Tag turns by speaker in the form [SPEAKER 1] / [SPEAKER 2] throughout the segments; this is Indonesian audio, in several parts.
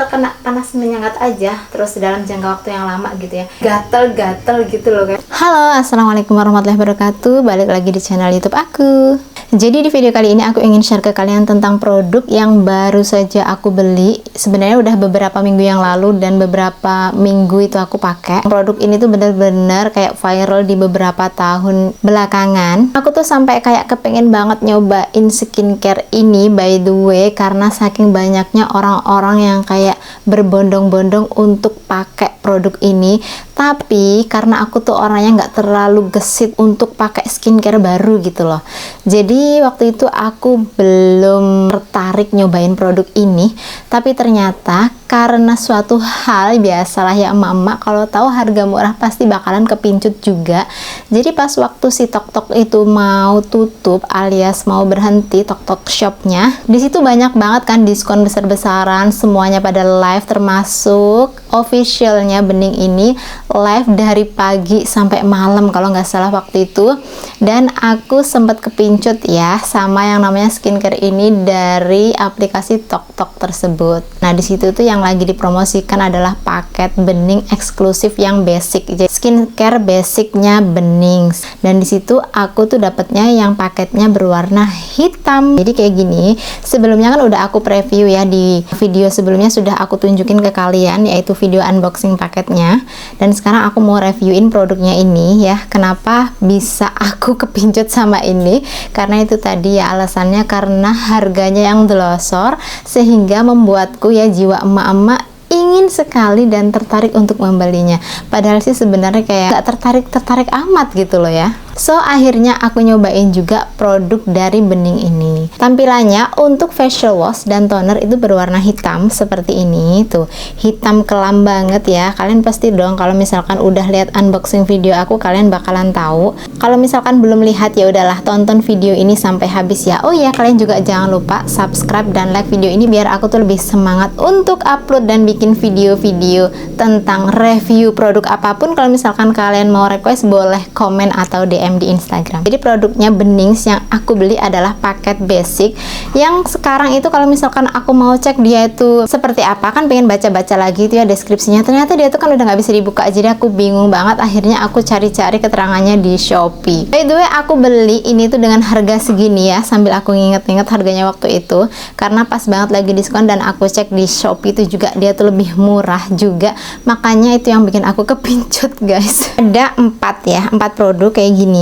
[SPEAKER 1] terkena panas menyengat aja terus dalam jangka waktu yang lama gitu ya, gatel-gatel gitu loh kan. Halo, assalamualaikum warahmatullahi wabarakatuh. Balik lagi di channel YouTube aku. Jadi di video kali ini aku ingin share ke kalian tentang produk yang baru saja aku beli. Sebenarnya udah beberapa minggu yang lalu dan beberapa minggu itu aku pakai. Produk ini tuh bener-bener kayak viral di beberapa tahun belakangan. Aku tuh sampai kayak kepengen banget nyobain skincare ini by the way, karena saking banyaknya orang-orang yang kayak berbondong-bondong untuk pakai produk ini. Tapi karena aku tuh orangnya nggak terlalu gesit untuk pakai skincare baru gitu loh. Jadi waktu itu aku belum tertarik nyobain produk ini. Tapi ternyata karena suatu hal, biasalah ya emak-emak, kalau tahu harga murah pasti bakalan kepincut juga. Jadi pas waktu si Tok-Tok itu mau tutup alias mau berhenti Tok-Tok shopnya, di situ banyak banget kan diskon besar-besaran, semuanya pada live, termasuk officialnya Bening ini live dari pagi sampai malam kalau nggak salah waktu itu. Dan aku sempat kepincut ya sama yang namanya skincare ini dari aplikasi Tok-Tok tersebut. Nah di situ tuh yang lagi dipromosikan adalah paket Bening eksklusif yang basic, jadi skincare basicnya Bening. Dan di situ aku tuh dapetnya yang paketnya berwarna hitam. Jadi kayak gini. Sebelumnya kan udah aku preview ya, di video sebelumnya sudah aku tunjukin ke kalian, yaitu video unboxing paketnya. Dan sekarang aku mau reviewin produknya ini ya. Kenapa bisa aku kepincut sama ini? Karena itu tadi ya alasannya, karena harganya yang delosor sehingga membuatku ya jiwa emak-emak ingin sekali dan tertarik untuk membelinya. Padahal sih sebenarnya kayak gak tertarik amat gitu loh ya. So akhirnya aku nyobain juga produk dari Bening ini. Tampilannya untuk facial wash dan toner itu berwarna hitam seperti ini tuh, hitam kelam banget ya. Kalian pasti dong kalau misalkan udah lihat unboxing video aku, kalian bakalan tahu. Kalau misalkan belum lihat ya udahlah, tonton video ini sampai habis ya. Oh iya, kalian juga jangan lupa subscribe dan like video ini biar aku tuh lebih semangat untuk upload dan bikin video-video tentang review produk apapun. Kalau misalkan kalian mau request, boleh komen atau DM di Instagram. Jadi produknya Bening yang aku beli adalah paket basic, yang sekarang itu kalau misalkan aku mau cek dia itu seperti apa, kan pengen baca-baca lagi itu ya deskripsinya, ternyata dia tuh kan udah nggak bisa dibuka. Jadi aku bingung banget, akhirnya aku cari-cari keterangannya di Shopee. By the way, aku beli ini tuh dengan harga segini ya, sambil aku nginget-nginget harganya waktu itu, karena pas banget lagi diskon. Dan aku cek di Shopee itu juga dia tuh lebih murah juga, makanya itu yang bikin aku kepincut guys. Ada 4 produk kayak gini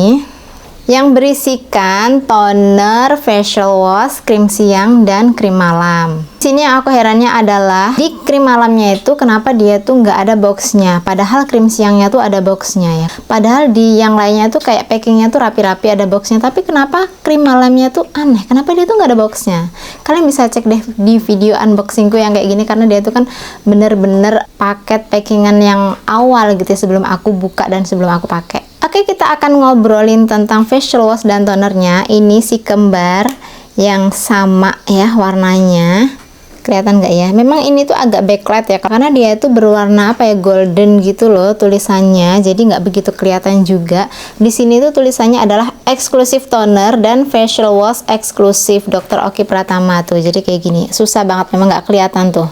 [SPEAKER 1] yang berisikan toner, facial wash, krim siang, dan krim malam. Sini yang aku herannya adalah di krim malamnya itu kenapa dia tuh nggak ada boxnya, padahal krim siangnya tuh ada boxnya ya. Padahal di yang lainnya tuh kayak packingnya tuh rapi-rapi ada boxnya, tapi kenapa krim malamnya tuh aneh, kenapa dia tuh nggak ada boxnya? Kalian bisa cek deh di video unboxingku yang kayak gini, karena dia tuh kan bener-bener paket packingan yang awal gitu ya, sebelum aku buka dan sebelum aku pakai. Oke, kita akan ngobrolin tentang facial wash dan tonernya. Ini si kembar yang sama ya warnanya. Kelihatan nggak ya? Memang ini tuh agak backlight ya, karena dia itu berwarna apa ya, golden gitu loh tulisannya. Jadi nggak begitu kelihatan juga. Di sini tuh tulisannya adalah eksklusif toner dan facial wash eksklusif Dr. Oki Pratama tuh. Jadi kayak gini, susah banget, memang nggak kelihatan tuh.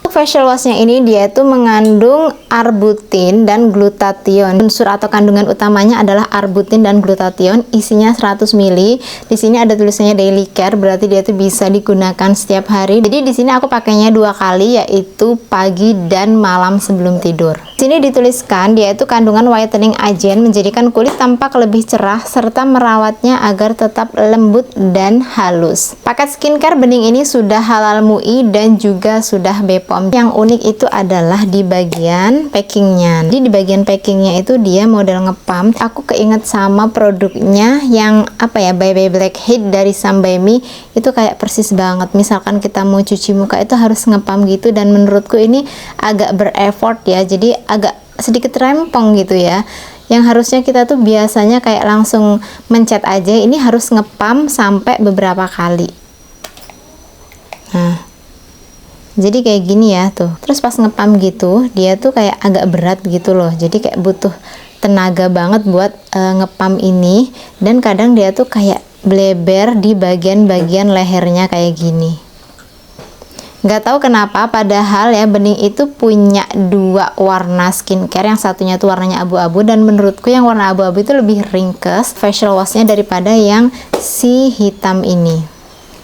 [SPEAKER 1] Facial washnya ini dia itu mengandung arbutin dan glutathione. Unsur atau kandungan utamanya adalah arbutin dan glutathione. Isinya 100 ml. Di sini ada tulisannya daily care, berarti dia itu bisa digunakan setiap hari. Jadi di sini aku pakainya 2 kali, yaitu pagi dan malam sebelum tidur. Di sini dituliskan dia itu kandungan whitening agent, menjadikan kulit tampak lebih cerah serta merawatnya agar tetap lembut dan halus. Paket skincare Bening ini sudah halal MUI dan juga sudah BPOM. Yang unik itu adalah di bagian packingnya. Jadi di bagian packingnya itu dia model ngepam. Aku keinget sama produknya yang apa ya, Bye Bye Blackhead dari Sam By Me. Itu kayak persis banget. Misalkan kita mau cuci muka itu harus ngepam gitu, dan menurutku ini agak bereffort ya. Jadi agak sedikit rempong gitu ya. Yang harusnya kita tuh biasanya kayak langsung mencet aja, ini harus ngepam sampai beberapa kali. Nah, jadi kayak gini ya tuh. Terus pas ngepam gitu, dia tuh kayak agak berat gitu loh. Jadi kayak butuh tenaga banget buat ngepam ini. Dan kadang dia tuh kayak bleber di bagian-bagian lehernya kayak gini. Nggak tahu kenapa, padahal ya bening itu punya dua warna skincare, yang satunya tuh warnanya abu-abu, dan menurutku yang warna abu-abu itu lebih ringkes facial washnya daripada yang si hitam ini.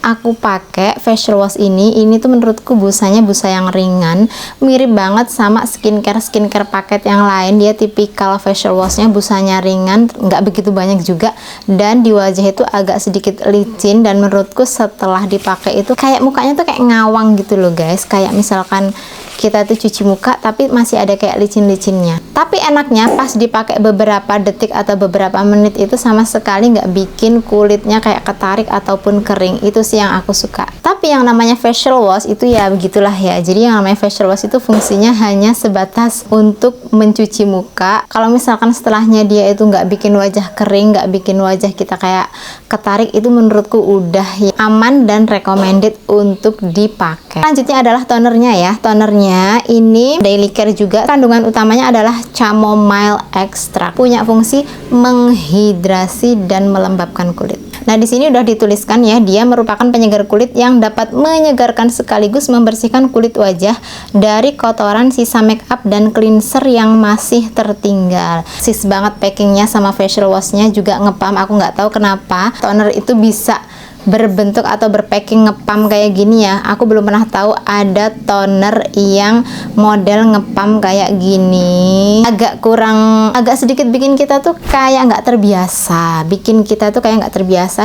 [SPEAKER 1] Aku pakai facial wash ini tuh menurutku busanya busa yang ringan, mirip banget sama skincare paket yang lain. Dia tipikal facial washnya busanya ringan, nggak begitu banyak juga, dan di wajah itu agak sedikit licin, dan menurutku setelah dipakai itu kayak mukanya tuh kayak ngawang gitu loh guys, kayak misalkan kita tuh cuci muka tapi masih ada kayak licin-licinnya. Tapi enaknya pas dipakai beberapa detik atau beberapa menit itu sama sekali nggak bikin kulitnya kayak ketarik ataupun kering. Itu sih yang aku suka. Tapi yang namanya facial wash itu ya begitulah ya. Jadi yang namanya facial wash itu fungsinya hanya sebatas untuk mencuci muka. Kalau misalkan setelahnya dia itu nggak bikin wajah kering, nggak bikin wajah kita kayak ketarik, itu menurutku udah ya, aman dan recommended untuk dipakai. Selanjutnya adalah tonernya ya. Tonernya ini daily care juga. Kandungan utamanya adalah chamomile extract. Punya fungsi menghidrasi dan melembabkan kulit. Nah, di sini udah dituliskan ya, dia merupakan penyegar kulit yang dapat menyegarkan sekaligus membersihkan kulit wajah dari kotoran, sisa make up dan cleanser yang masih tertinggal. Sis banget packingnya sama facial washnya juga ngepam. Aku nggak tahu kenapa toner itu bisa berbentuk atau berpacking ngepam kayak gini ya. Aku belum pernah tahu ada toner yang model ngepam kayak gini. Agak sedikit bikin kita tuh kayak nggak terbiasa,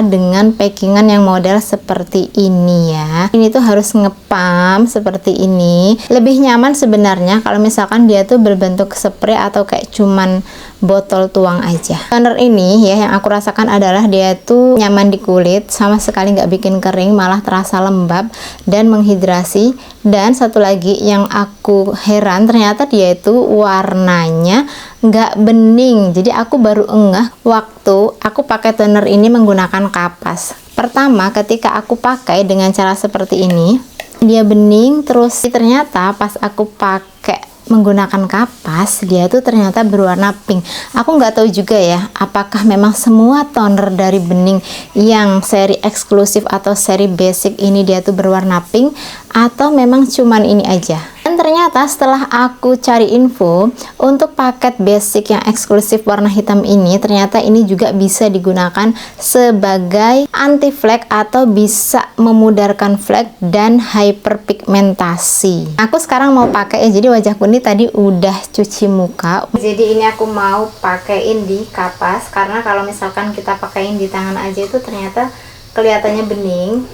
[SPEAKER 1] dengan packingan yang model seperti ini ya. Ini tuh harus ngepam seperti ini, lebih nyaman sebenarnya kalau misalkan dia tuh berbentuk spray atau kayak cuman botol tuang aja. Toner ini ya yang aku rasakan adalah dia tuh nyaman di kulit, sama sekali nggak bikin kering, malah terasa lembab dan menghidrasi. Dan satu lagi yang aku heran, ternyata dia itu warnanya nggak bening. Jadi aku baru ngeh waktu aku pakai toner ini menggunakan kapas. Pertama ketika aku pakai dengan cara seperti ini, dia bening, terus ternyata pas aku pakai menggunakan kapas, dia tuh ternyata berwarna pink. Aku nggak tahu juga ya, apakah memang semua toner dari bening yang seri eksklusif atau seri basic ini dia tuh berwarna pink, atau memang cuman ini aja. Dan ternyata setelah aku cari info, untuk paket basic yang eksklusif warna hitam ini, ternyata ini juga bisa digunakan sebagai anti flek atau bisa memudarkan flek dan hyperpigmentasi. Aku sekarang mau pakai ya, jadi wajahku ini tadi udah cuci muka. Jadi ini aku mau pakaiin di kapas, karena kalau misalkan kita pakaiin di tangan aja itu ternyata kelihatannya bening.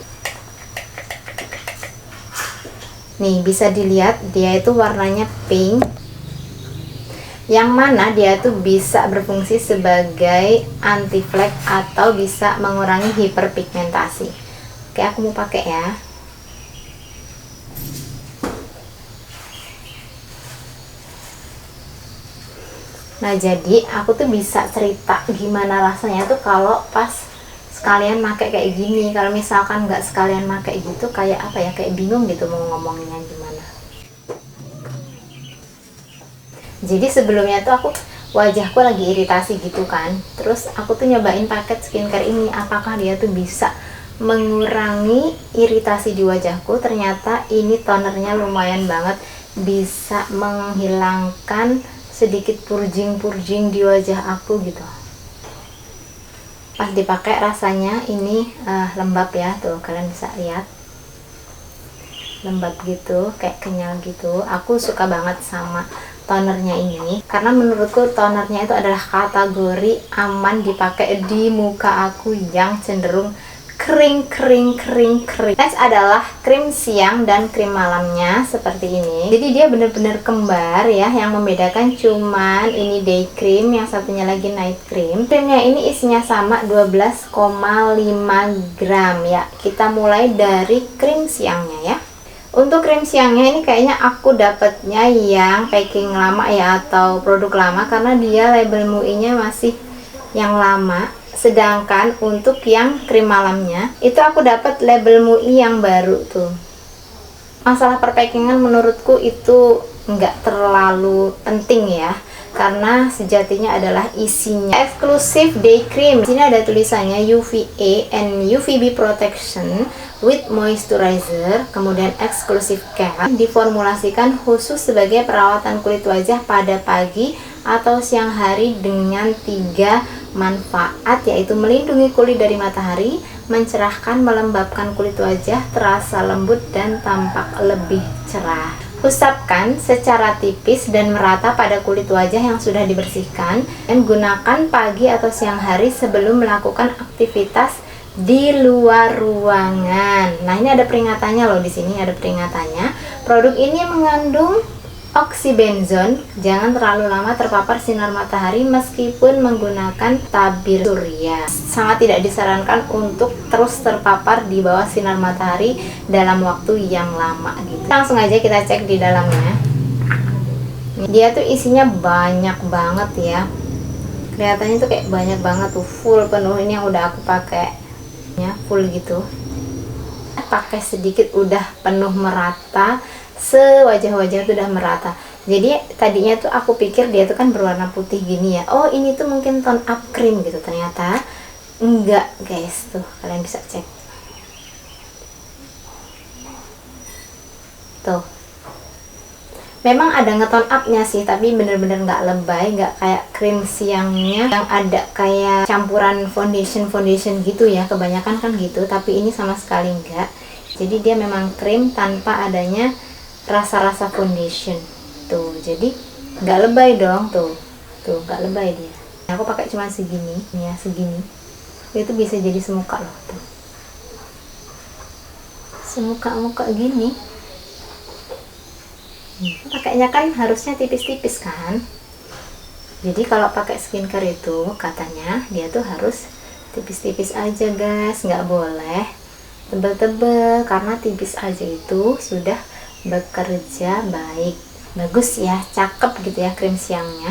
[SPEAKER 1] Nih bisa dilihat dia itu warnanya pink, yang mana dia tuh bisa berfungsi sebagai anti flek atau bisa mengurangi hiperpigmentasi. Oke, aku mau pakai ya. Nah, jadi aku tuh bisa cerita gimana rasanya tuh kalau pas sekalian pakai kayak gini. Kalau misalkan nggak sekalian pakai gitu, kayak apa ya, kayak bingung gitu mau ngomonginnya gimana. Jadi sebelumnya tuh aku wajahku lagi iritasi gitu kan, terus aku tuh nyobain paket skincare ini, apakah dia tuh bisa mengurangi iritasi di wajahku. Ternyata ini tonernya lumayan banget bisa menghilangkan sedikit purging di wajah aku gitu. Pas dipakai rasanya ini lembab ya, tuh kalian bisa lihat lembab gitu, kayak kenyal gitu. Aku suka banget sama tonernya ini karena menurutku tonernya itu adalah kategori aman dipakai di muka aku yang cenderung kering. Next adalah krim siang dan krim malamnya seperti ini. Jadi dia bener-bener kembar ya, yang membedakan cuman ini day cream, yang satunya lagi night cream. Krimnya ini isinya sama 12,5 gram ya. Kita mulai dari krim siangnya ya. Untuk krim siangnya ini kayaknya aku dapatnya yang packing lama ya, atau produk lama, karena dia label MUI-nya masih yang lama. Sedangkan untuk yang krim malamnya itu aku dapat label MUI yang baru tuh. Masalah perpackingan menurutku itu nggak terlalu penting ya, karena sejatinya adalah isinya eksklusif day cream. Di sini ada tulisannya UVA and UVB protection with moisturizer, kemudian exclusive care, diformulasikan khusus sebagai perawatan kulit wajah pada pagi atau siang hari dengan 3 manfaat, yaitu melindungi kulit dari matahari, mencerahkan, melembabkan kulit wajah, terasa lembut dan tampak lebih cerah. Usapkan secara tipis dan merata pada kulit wajah yang sudah dibersihkan dan gunakan pagi atau siang hari sebelum melakukan aktivitas di luar ruangan. Nah, ini ada peringatannya loh, di sini ada peringatannya. Produk ini mengandung oksybenzone. Jangan terlalu lama terpapar sinar matahari meskipun menggunakan tabir surya. Sangat tidak disarankan untuk terus terpapar di bawah sinar matahari dalam waktu yang lama gitu. Langsung aja kita cek di dalamnya. Dia tuh isinya banyak banget ya. Kelihatannya tuh kayak banyak banget tuh, full penuh. Ini yang udah aku pakai ya, full gitu. Pakai sedikit udah penuh merata. Sewajah-wajah itu udah merata. Jadi tadinya tuh aku pikir dia tuh kan berwarna putih gini ya, oh ini tuh mungkin tone up cream gitu, ternyata enggak guys. Tuh kalian bisa cek tuh, memang ada ngetone upnya sih, tapi bener-bener nggak lebay, nggak kayak krim siangnya yang ada kayak campuran foundation gitu ya, kebanyakan kan gitu, tapi ini sama sekali enggak. Jadi dia memang krim tanpa adanya rasa-rasa foundation tuh, jadi nggak lebay dong. Tuh nggak lebay dia. Aku pakai cuma segini ya, segini itu bisa jadi semuka loh tuh, semuka gini. Pakainya kan harusnya tipis-tipis kan, jadi kalau pakai skincare itu katanya dia tuh harus tipis-tipis aja guys, nggak boleh tebel-tebel, karena tipis aja itu sudah bekerja baik. Bagus ya, cakep gitu ya krim siangnya.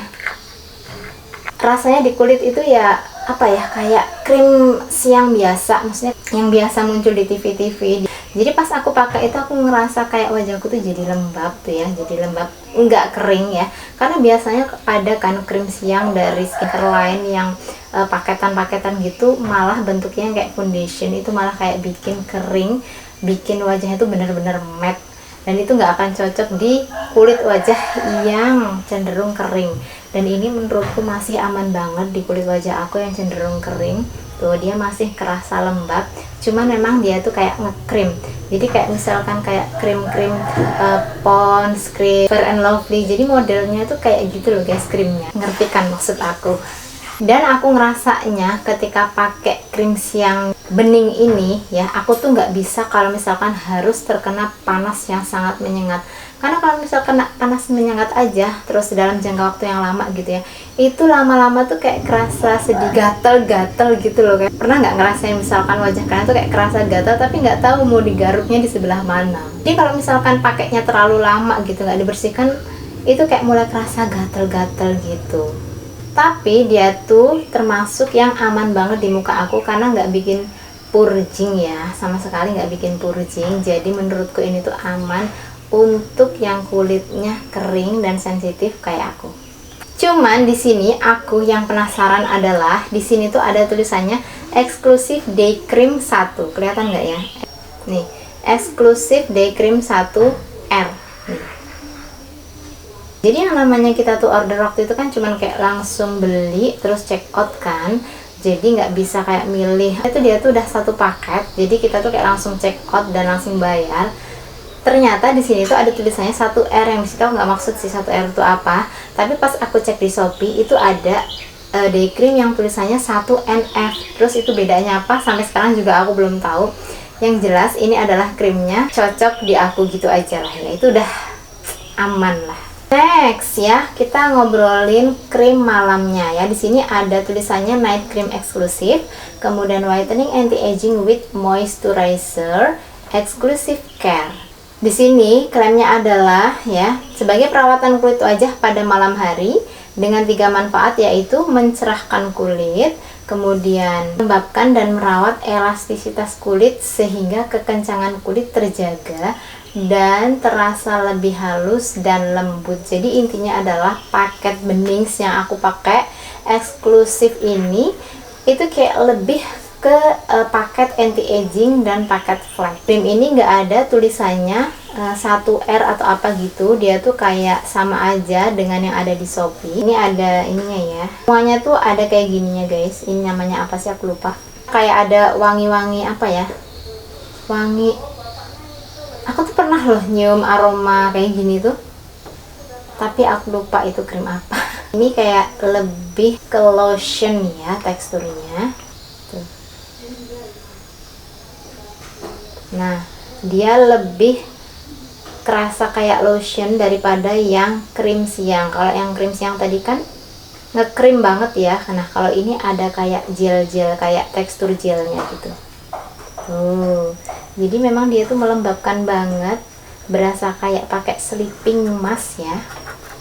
[SPEAKER 1] Rasanya di kulit itu ya apa ya, kayak krim siang biasa, maksudnya yang biasa muncul di TV-TV. Jadi pas aku pakai itu aku ngerasa kayak wajahku tuh jadi lembab tuh ya, jadi lembab, nggak kering ya. Karena biasanya ada kan krim siang dari skincare lain yang paketan-paketan gitu, malah bentuknya kayak foundation, itu malah kayak bikin kering, bikin wajahnya tuh bener-bener matte. Dan itu nggak akan cocok di kulit wajah yang cenderung kering. Dan ini menurutku masih aman banget di kulit wajah aku yang cenderung kering. Tuh dia masih kerasa lembab, cuman memang dia tuh kayak ngekrim. Jadi kayak misalkan kayak krim-krim Pond's, krim Fair and Lovely, jadi modelnya tuh kayak gitu loh guys krimnya. Ngerti kan maksud aku? Dan aku ngerasanya ketika pakai krim siang bening ini ya, aku tuh nggak bisa kalau misalkan harus terkena panas yang sangat menyengat. Karena kalau misalkan kena panas menyengat aja terus dalam jangka waktu yang lama gitu ya, itu lama-lama tuh kayak kerasa sedih gatel-gatel gitu loh. Kayak pernah nggak ngerasain misalkan wajah kalian tuh kayak kerasa gatel tapi nggak tahu mau digaruknya di sebelah mana. Jadi kalau misalkan pakainya terlalu lama gitu nggak dibersihkan, itu kayak mulai kerasa gatel-gatel gitu. Tapi dia tuh termasuk yang aman banget di muka aku karena nggak bikin purging ya, sama sekali nggak bikin purging. Jadi menurutku ini tuh aman untuk yang kulitnya kering dan sensitif kayak aku. Cuman di sini aku yang penasaran adalah di sini tuh ada tulisannya eksklusif day cream 1. Kelihatan nggak ya? Nih, eksklusif day cream 1R. Nih. Jadi yang namanya kita tuh order waktu itu kan cuman kayak langsung beli terus check out kan, jadi nggak bisa kayak milih. Itu dia tuh udah satu paket, jadi kita tuh kayak langsung check out dan langsung bayar. Ternyata di sini tuh ada tulisannya 1R, yang disitu nggak maksud sih 1R itu apa, tapi pas aku cek di Shopee itu ada day cream yang tulisannya 1NF. Terus itu bedanya apa sampai sekarang juga aku belum tahu. Yang jelas ini adalah krimnya cocok di aku gitu aja lah ya, itu udah aman lah. Next ya, kita ngobrolin krim malamnya ya. Di sini ada tulisannya night cream eksklusif, kemudian whitening anti-aging with moisturizer, exclusive care. Di sini klaimnya adalah ya, sebagai perawatan kulit wajah pada malam hari dengan 3 manfaat, yaitu mencerahkan kulit, kemudian melembabkan dan merawat elastisitas kulit sehingga kekencangan kulit terjaga, dan terasa lebih halus dan lembut. Jadi intinya adalah paket Benings yang aku pakai eksklusif ini itu kayak lebih ke paket anti aging dan paket flat. Krim ini nggak ada tulisannya 1R atau apa gitu, dia tuh kayak sama aja dengan yang ada di Shopee. Ini ada ininya ya, semuanya tuh ada kayak gininya guys. Ini namanya apa sih, aku lupa. Kayak ada wangi-wangi apa ya, wangi, aku tuh pernah loh nyium aroma kayak gini tuh, tapi aku lupa itu krim apa. Ini kayak lebih ke lotion ya teksturnya tuh. Nah, dia lebih kerasa kayak lotion daripada yang krim siang. Kalau yang krim siang tadi kan ngekrim banget ya. Nah, kalau ini ada kayak gel-gel, kayak tekstur gelnya gitu. Jadi memang dia tuh melembabkan banget, berasa kayak pakai sleeping mask ya.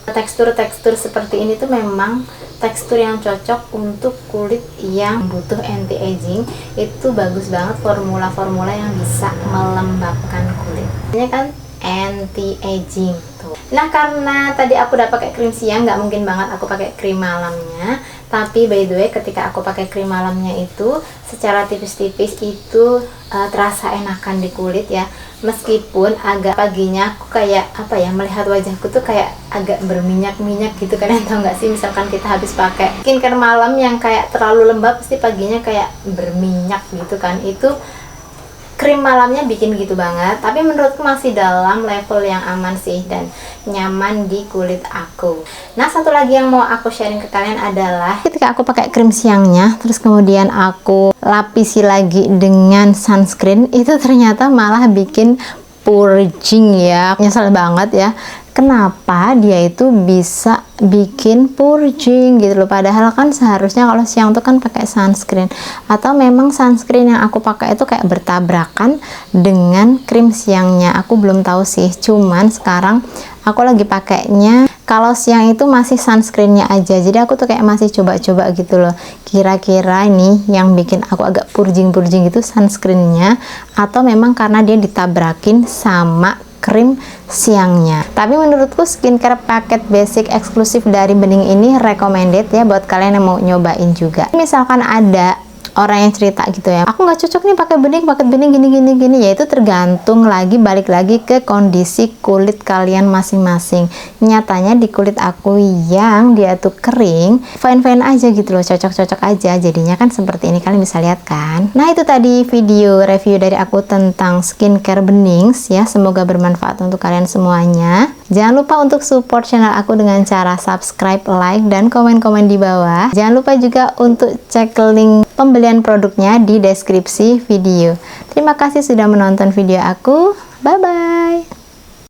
[SPEAKER 1] Tekstur-tekstur seperti ini tuh memang tekstur yang cocok untuk kulit yang butuh anti aging. Itu bagus banget formula-formula yang bisa melembabkan kulit. Ini kan anti aging tuh. Nah, karena tadi aku udah pakai krim siang, nggak mungkin banget aku pakai krim malamnya. Tapi by the way, ketika aku pakai krim malamnya itu secara tipis-tipis itu terasa enakan di kulit ya. Meskipun agak paginya aku kayak apa ya, melihat wajahku tuh kayak agak berminyak-minyak gitu. Kalian tau nggak sih, misalkan kita habis pakai skincare malam yang kayak terlalu lembab, pasti paginya kayak berminyak gitu kan. Itu krim malamnya bikin gitu banget, tapi menurutku masih dalam level yang aman sih dan nyaman di kulit aku. Nah, satu lagi yang mau aku sharing ke kalian adalah ketika aku pakai krim siangnya terus kemudian aku lapisi lagi dengan sunscreen, itu ternyata malah bikin purging ya. Nyesel banget ya, kenapa dia itu bisa bikin purging gitu loh. Padahal kan seharusnya kalau siang tuh kan pakai sunscreen, atau memang sunscreen yang aku pakai itu kayak bertabrakan dengan krim siangnya. Aku belum tahu sih, cuman sekarang aku lagi pakainya kalau siang itu masih sunscreennya aja. Jadi aku tuh kayak masih coba-coba gitu loh, kira-kira ini yang bikin aku agak purging-purging itu sunscreennya atau memang karena dia ditabrakin sama krim siangnya. Tapi menurutku skincare paket basic eksklusif dari Bening ini recommended ya buat kalian yang mau nyobain juga. Misalkan ada orang yang cerita gitu ya, aku nggak cocok nih pakai Bening, pakai Bening gini, ya itu tergantung lagi, balik lagi ke kondisi kulit kalian masing-masing. Nyatanya di kulit aku yang dia tuh kering, fine-fine aja gitu loh, cocok-cocok aja. Jadinya kan seperti ini, kalian bisa lihat kan. Nah, itu tadi video review dari aku tentang skincare Benings ya, semoga bermanfaat untuk kalian semuanya. Jangan lupa untuk support channel aku dengan cara subscribe, like, dan komen-komen di bawah. Jangan lupa juga untuk cek link pembelian produknya di deskripsi video. Terima kasih sudah menonton video aku. Bye-bye.